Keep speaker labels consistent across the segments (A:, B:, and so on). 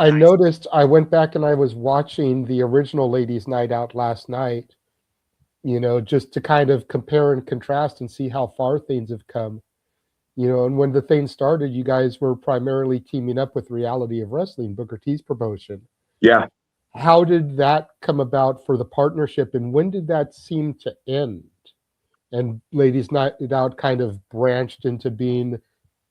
A: I
B: Nice.
A: noticed I went back and I was watching the original Ladies Night Out last night, just to kind of compare and contrast and see how far things have come. And when the thing started, you guys were primarily teaming up with Reality of Wrestling, Booker T's promotion.
C: Yeah.
A: How did that come about for the partnership, and when did that seem to end? And Ladies Night Out kind of branched into being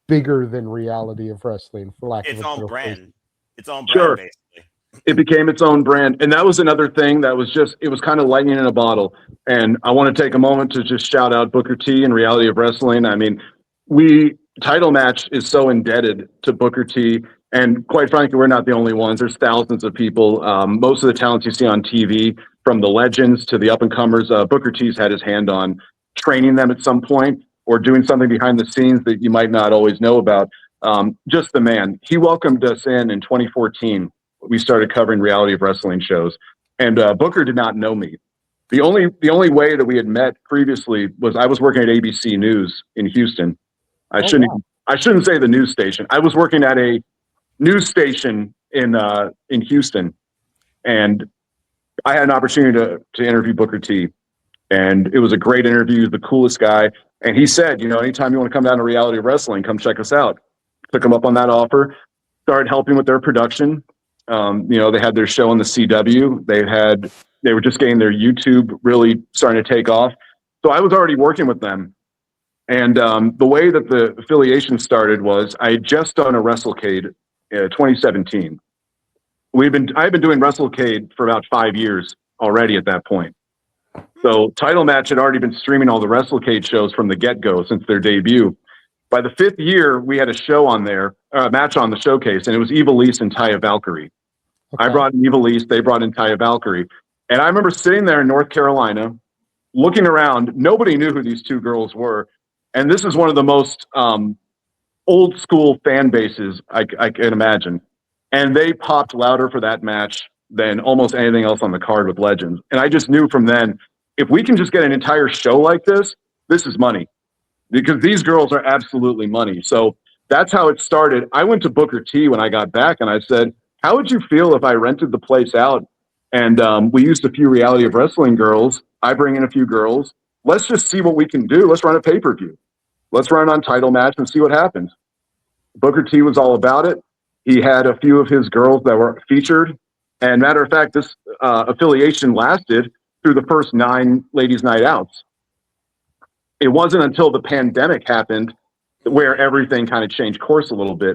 A: bigger than Reality of Wrestling, for lack of
B: Its
A: a
B: own
A: better phrase.
B: brand. Its own brand,
C: Sure.
B: basically.
C: It became its own brand. And that was another thing that was just, it was kind of lightning in a bottle. And I want to take a moment to just shout out Booker T and Reality of Wrestling. I mean, title match is so indebted to Booker T. And quite frankly, we're not the only ones. There's thousands of people. Most of the talents you see on TV, from the legends to the up and comers, Booker T's had his hand on training them at some point or doing something behind the scenes that you might not always know about. Just the man. He welcomed us in 2014. We started covering Reality of Wrestling shows, and Booker did not know me. The only way that we had met previously was I was working at ABC News in Houston. I shouldn't say the news station. I was working at a news station in Houston, and I had an opportunity to interview Booker T. And it was a great interview. The coolest guy. And he said, anytime you want to come down to Reality of Wrestling, come check us out. Took him up on that offer. Started helping with their production. They had their show on the CW. They were just getting their YouTube really starting to take off. So I was already working with them. And the way that the affiliation started was I had just done a WrestleCade 2017. I've been doing WrestleCade for about 5 years already at that point. So Title Match had already been streaming all the WrestleCade shows from the get-go since their debut. By the 5th year, we had a show on there, a match on the showcase, and it was Ivelisse and Taya Valkyrie. Okay. I brought in Ivelisse, they brought in Taya Valkyrie. And I remember sitting there in North Carolina, looking around. Nobody knew who these two girls were. And this is one of the most old school fan bases I can imagine. And they popped louder for that match than almost anything else on the card with Legends. And I just knew from then, if we can just get an entire show like this is money. Because these girls are absolutely money. So that's how it started. I went to Booker T when I got back and I said, how would you feel if I rented the place out and we used a few Reality of Wrestling girls? I bring in a few girls. Let's just see what we can do. Let's run a pay-per-view. Let's run on Title Match and see what happens. Booker T was all about it. He had a few of his girls that were featured. And matter of fact, this affiliation lasted through the first 9 Ladies Night Outs. It wasn't until the pandemic happened where everything kind of changed course a little bit.